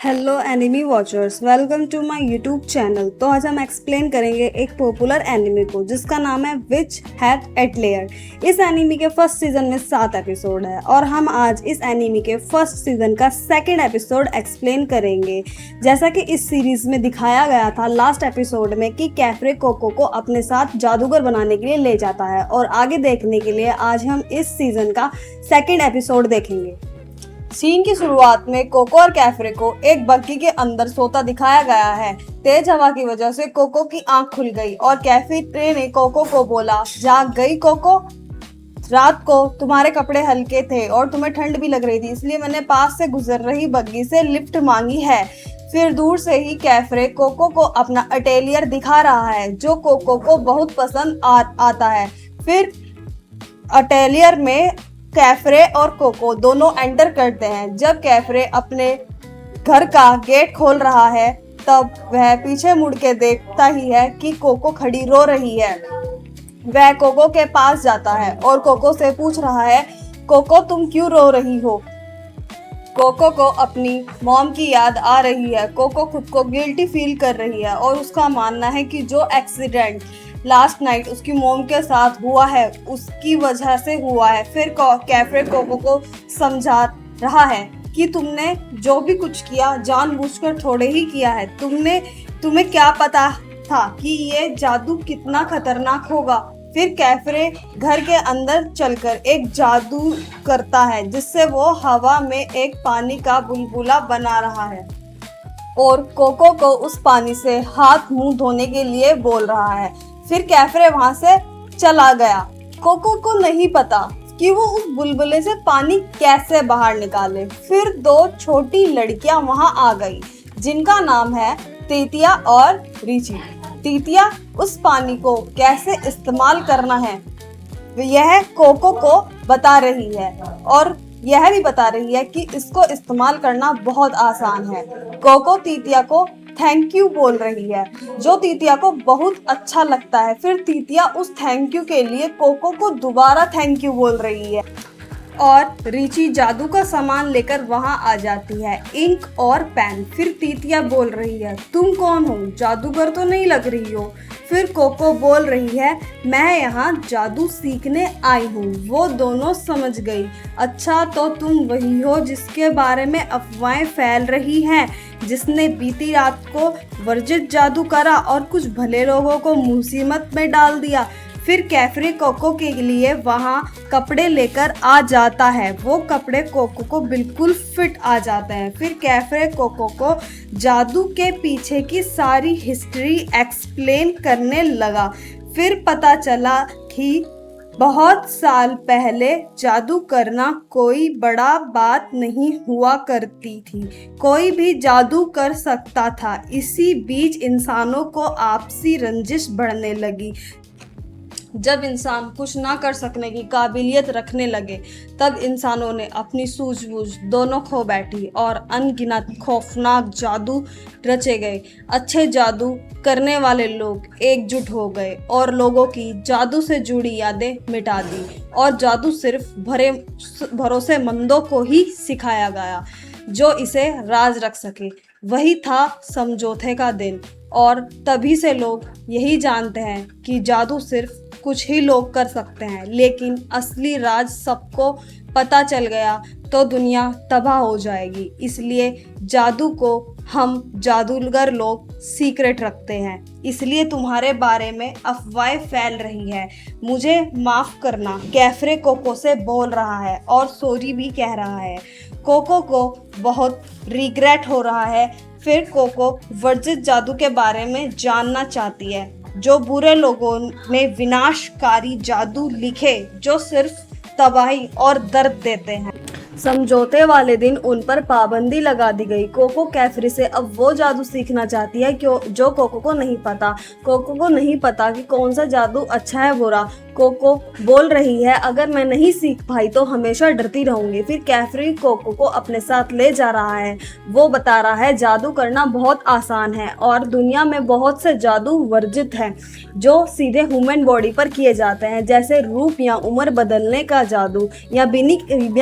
Hello enemy watchers, welcome to my YouTube channel. तो आज हम एक्सप्लेन करेंगे एक पॉपुलर एनिमी को जिसका नाम है विच हैट एट लेयर। इस एनिमी के फर्स्ट सीजन में 7 एपिसोड है और हम आज इस एनिमी के फर्स्ट सीजन का सेकंड एपिसोड एक्सप्लेन करेंगे। जैसा कि इस सीरीज में दिखाया गया था लास्ट एपिसोड में कि कैफ्रे कोको को अपने साथ जादूगर बनाने के लिए ले जाता है, और आगे देखने के लिए आज हम इस सीजन का सेकंड एपिसोड देखेंगे। सीन की शुरुआत में कोको और कैफ्रे को एक बग्गी के अंदर सोता दिखाया गया है। तेज हवा की वजह से कोको की आंख खुल गई और कैफ्रे ने कोको को बोला, जाग गई कोको? रात को तुम्हारे कपड़े हल्के थे और तुम्हें ठंड भी लग रही थी, इसलिए मैंने पास से गुजर रही बग्गी से लिफ्ट मांगी है। फिर दूर से ही कैफ्रे कोको को अपना अटेलियर दिखा रहा है जो कोको को बहुत पसंद आता है। फिर अटेलियर में कैफ्रे और कोको दोनों एंटर करते हैं। जब कैफ्रे अपने घर का गेट खोल रहा है तब वह पीछे मुड़ के देखता ही है कि कोको खड़ी रो रही है। वह कोको के पास जाता है और कोको से पूछ रहा है, कोको तुम क्यों रो रही हो? कोको को अपनी मॉम की याद आ रही है। कोको खुद को गिल्टी फील कर रही है और उसका मानना है कि जो एक्सीडेंट लास्ट नाइट उसकी मोम के साथ हुआ है उसकी वजह से हुआ है। फिर कैफ्रे कोको को समझा रहा है कि तुमने जो भी कुछ किया जानबूझकर थोड़े ही किया है। तुम्हें क्या पता था कि ये जादू कितना खतरनाक होगा? फिर कैफ्रे घर के अंदर चलकर एक जादू करता है जिससे वो हवा में एक पानी का बुलबुला बना रहा है और कोको को उस पानी से हाथ मुंह धोने के लिए बोल रहा है। फिर कैफ्रे वहां से चला गया। कोको को नहीं पता कि वो उस बुलबुले से पानी कैसे बाहर निकाले। फिर 2 छोटी लड़कियां वहां आ गई जिनका नाम है तीतिया और रिची। तीतिया उस पानी को कैसे इस्तेमाल करना है यह कोको को बता रही है और यह भी बता रही है कि इसको इस्तेमाल करना बहुत आसान है। कोको तीतिया को थैंक यू बोल रही है जो तीतिया को बहुत अच्छा लगता है। फिर तीतिया उस थैंक यू के लिए कोको को दोबारा थैंक यू बोल रही है और रिची जादू का सामान लेकर वहां आ जाती है, इंक और पेन। फिर तीतिया बोल रही है, तुम कौन हो? जादूगर तो नहीं लग रही हो। फिर कोको बोल रही है, मैं यहाँ जादू सीखने आई हूँ। वो दोनों समझ गई, अच्छा तो तुम वही हो जिसके बारे में अफवाहें फैल रही हैं, जिसने बीती रात को वर्जित जादू करा और कुछ भले लोगों को मुसीबत में डाल दिया। फिर कैफ्रे कोको के लिए वहाँ कपड़े लेकर आ जाता है। वो कपड़े कोको को बिल्कुल फिट आ जाते हैं। फिर कैफ्रे कोको को जादू के पीछे की सारी हिस्ट्री एक्सप्लेन करने लगा। फिर पता चला कि बहुत साल पहले जादू करना कोई बड़ा बात नहीं हुआ करती थी, कोई भी जादू कर सकता था। इसी बीच इंसानों को आपसी रंजिश बढ़ने लगी। जब इंसान कुछ ना कर सकने की काबिलियत रखने लगे तब इंसानों ने अपनी सूझबूझ दोनों खो बैठी और अनगिनत खौफनाक जादू रचे गए। अच्छे जादू करने वाले लोग एकजुट हो गए और लोगों की जादू से जुड़ी यादें मिटा दी और जादू सिर्फ भरोसेमंदों को ही सिखाया गया जो इसे राज रख सके। वही था समझौते का दिन और तभी से लोग यही जानते हैं कि जादू सिर्फ कुछ ही लोग कर सकते हैं, लेकिन असली राज सबको पता चल गया तो दुनिया तबाह हो जाएगी। इसलिए जादू को हम जादूगर लोग सीक्रेट रखते हैं, इसलिए तुम्हारे बारे में अफवाहें फैल रही है। मुझे माफ करना, कैफ्रे कोको से बोल रहा है और सॉरी भी कह रहा है। कोको को बहुत रिग्रेट हो रहा है। फिर कोको वर्जित जादू के बारे में जानना चाहती है, जो बुरे लोगों ने विनाशकारी जादू लिखे जो सिर्फ तबाही और दर्द देते हैं। समझौते वाले दिन उन पर पाबंदी लगा दी गई। कोको कैफ्रे से अब वो जादू सीखना चाहती है जो कोको को नहीं पता। कोको को नहीं पता कि कौन सा जादू अच्छा है बुरा। कोको बोल रही है अगर मैं नहीं सीख पाई तो हमेशा डरती रहूंगी। फिर कैफरी कोको को अपने साथ ले जा रहा है। वो बता रहा है जादू करना बहुत आसान है और दुनिया में बहुत से जादू वर्जित हैं जो सीधे ह्यूमन बॉडी पर किए जाते हैं, जैसे रूप या उम्र बदलने का जादू, या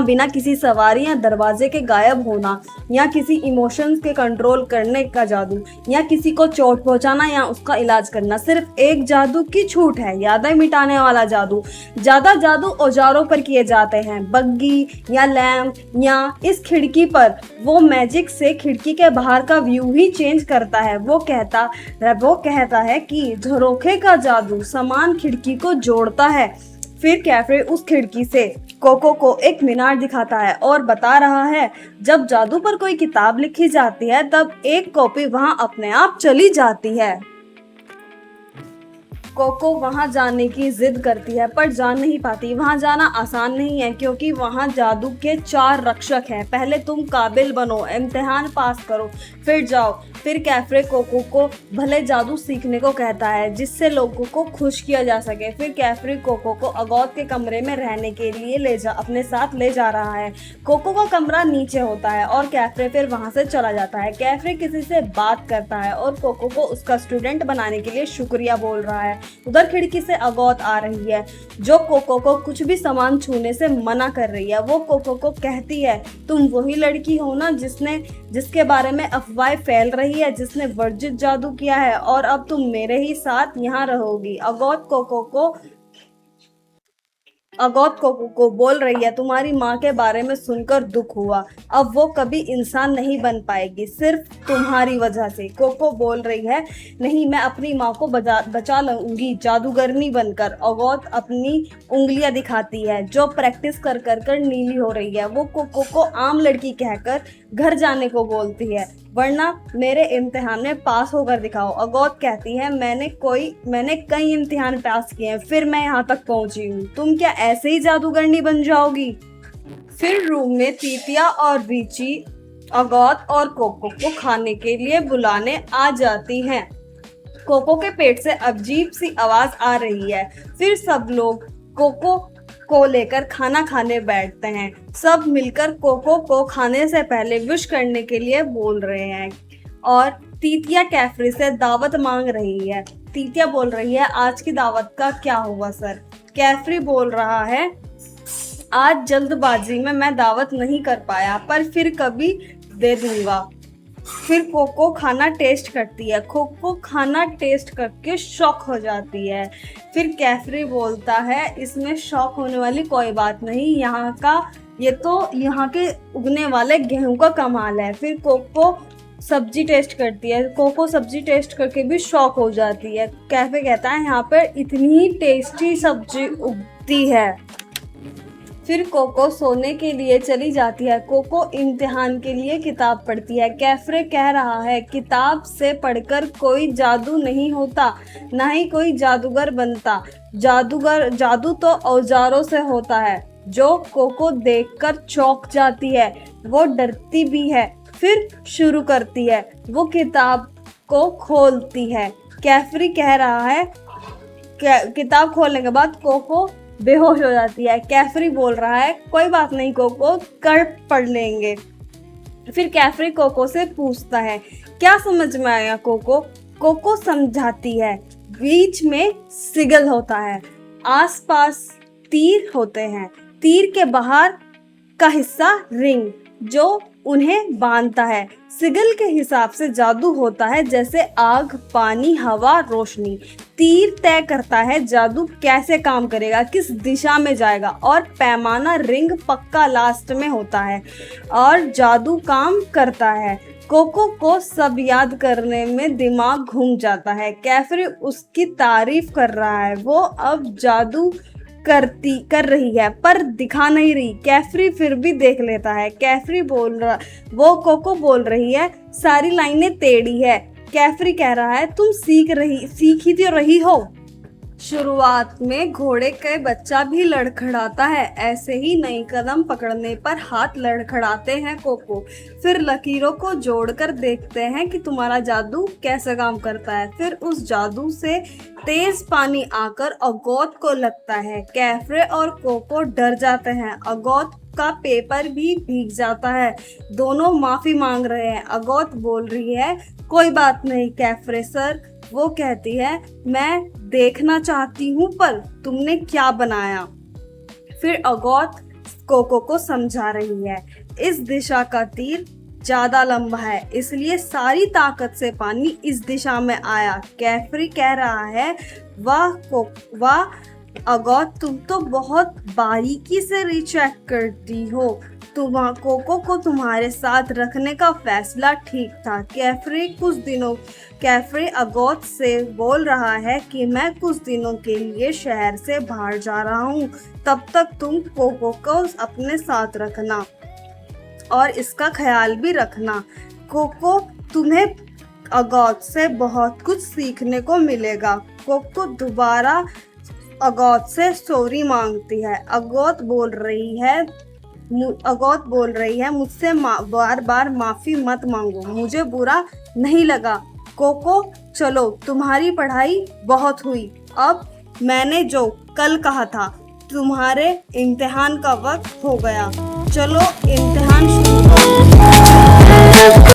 बिना किसी सवारी या दरवाजे के गायब होना, या किसी इमोशंस के कंट्रोल करने का जादू, या किसी को चोट पहुंचाना या उसका इलाज करना। सिर्फ एक जादू की छूट है, यादें मिटाने वाला जादू। ज्यादा जादू औजारों पर किए जाते हैं, बग्गी या लैम्प या इस खिड़की पर। वो मैजिक से खिड़की के बाहर का व्यू ही चेंज करता है। वो कहता है कि झरोखे का जादू समान खिड़की को जोड़ता है। फिर कैफे उस खिड़की से कोको को एक मीनार दिखाता है और बता रहा है जब जादू पर कोई किताब लिखी जाती है तब एक कॉपी वहां अपने आप चली जाती है। कोको वहां जाने की जिद करती है पर जा नहीं पाती। वहां जाना आसान नहीं है क्योंकि वहां जादू के 4 रक्षक हैं। पहले तुम काबिल बनो, इम्तिहान पास करो, फिर जाओ। फिर कैफे कोको को भले जादू सीखने को कहता है जिससे लोगों को खुश किया जा सके। फिर कैफे कोको को अगौत के कमरे में रहने के लिए अपने साथ ले जा रहा है। कोको का कमरा नीचे होता है और कैफे फिर वहां से चला जाता है। कैफे किसी से बात करता है और कोको को उसका स्टूडेंट बनाने के लिए शुक्रिया बोल रहा है। उधर खिड़की से अगौत आ रही है जो कोको को कुछ भी सामान छूने से मना कर रही है। वो कोको को कहती है तुम वही लड़की हो ना जिसके बारे में अफवाहें फैल रही है, जिसने वर्जित जादू किया है और अब तुम मेरे ही साथ यहाँ रहोगी। अगौत कोको को बोल रही है तुम्हारी माँ के बारे में सुनकर दुख हुआ, अब वो कभी इंसान नहीं बन पाएगी सिर्फ तुम्हारी वजह से। कोको बोल रही है नहीं, मैं अपनी माँ को बचा लूंगी जादूगरनी बनकर। अगौत अपनी उंगलियां दिखाती है जो प्रैक्टिस कर कर नीली हो रही है। वो कोको को आम लड़की कहकर घर जाने को बोलती है वरना मेरे इम्तिहान में पास होकर दिखाओ। अगौत कहती है मैंने कई इम्तिहान पास किए हैं फिर मैं यहाँ तक पहुंची हूँ, तुम क्या ऐसे ही जादूगरनी बन जाओगी। फिर रूम में तीतिया और रीची अगौत और कोको को खाने के लिए बुलाने आ जाती हैं। कोको के पेट से अजीब सी आवाज आ रही है। फिर सब लोग कोको को लेकर खाना खाने बैठते हैं। सब मिलकर कोको को खाने से पहले विश करने के लिए बोल रहे हैं और तीतिया कैफरी से दावत मांग रही है। तीतिया बोल रही है आज की दावत का क्या हुआ सर। कैफरी बोल रहा है आज जल्दबाजी में मैं दावत नहीं कर पाया पर फिर कभी दे दूंगा। फिर कोको खाना टेस्ट करती है। कोको खाना टेस्ट करके शॉक हो जाती है। फिर कैफरी बोलता है इसमें शॉक होने वाली कोई बात नहीं, ये तो यहाँ के उगने वाले गेहूं का कमाल है। फिर कोको सब्जी टेस्ट करती है। कोको सब्जी टेस्ट करके भी शॉक हो जाती है। कैफे कहता है यहाँ पर इतनी टेस्टी सब्जी उगती है। फिर कोको सोने के लिए चली जाती है। कोको इम्तिहान के लिए किताब पढ़ती है। कैफरे कह रहा है किताब से पढ़कर कोई जादू नहीं होता, ना ही कोई जादूगर बनता। जादू तो औजारों से होता है। जो कोको देखकर चौंक जाती है, वो डरती भी है, फिर शुरू करती है। वो किताब को खोलती है। कैफरी कह रहा है किताब खोलने के बाद कोको बेहोश हो जाती है। कैफरी बोल रहा है कोई बात नहीं कोको, कर पढ़ लेंगे। फिर कैफरी कोको से पूछता है क्या समझ में आया कोको। कोको समझाती है बीच में सिगल होता है, आसपास तीर होते हैं, तीर के बाहर का हिस्सा रिंग जो उन्हें बांधता है। सिगल के हिसाब से जादू होता है जैसे आग, पानी, हवा, रोशनी। तीर तय करता है जादू कैसे काम करेगा, किस दिशा में जाएगा, और पैमाना रिंग पक्का लास्ट में होता है और जादू काम करता है। कोको को सब याद करने में दिमाग घूम जाता है। कैफरी उसकी तारीफ कर रहा है। वो अब जादू कर रही है पर दिखा नहीं रही। कैफरी फिर भी देख लेता है। वो कोको बोल रही है सारी लाइनें टेढ़ी है। कैफरी कह रहा है तुम सीख ही तो रही हो। शुरुआत में घोड़े का बच्चा भी लड़खड़ाता है, ऐसे ही नई कदम पकड़ने पर हाथ लड़खड़ाते हैं कोको। फिर लकीरों को जोड़कर देखते हैं कि तुम्हारा जादू कैसे काम करता है। फिर उस जादू से तेज पानी आकर अगौत को लगता है। कैफ्रे और कोको डर जाते हैं। अगौत का पेपर भी भीग जाता है। दोनों माफी मांग रहे हैं। अगौत बोल रही है, कोई बात नहीं कैफ्रे सर। वो कहती है, मैं देखना चाहती हूँ पर तुमने क्या बनाया। फिर अगौत कोको को समझा रही है, इस दिशा का तीर ज्यादा लंबा है, इसलिए सारी ताकत से पानी इस दिशा में आया। कैफ्री कह रहा है, वाह अगौत, तुम तो बहुत बारीकी से रिचेक करती हो। कोको को तुम्हारे साथ रखने का फैसला ठीक था। कैफ्रे अगौत से बोल रहा है कि मैं कुछ दिनों के लिए शहर से बाहर जा रहा हूँ, तब तक तुम कोको को अपने साथ रखना और इसका ख्याल भी रखना। कोको, तुम्हें अगौत से बहुत कुछ सीखने को मिलेगा। कोको दोबारा अगौत से सॉरी मांगती है। अगौत बोल रही है, मुझसे बार बार माफी मत मांगो, मुझे बुरा नहीं लगा। कोको, चलो तुम्हारी पढ़ाई बहुत हुई, अब मैंने जो कल कहा था, तुम्हारे इम्तिहान का वक्त हो गया, चलो इम्तिहान शुरू करो।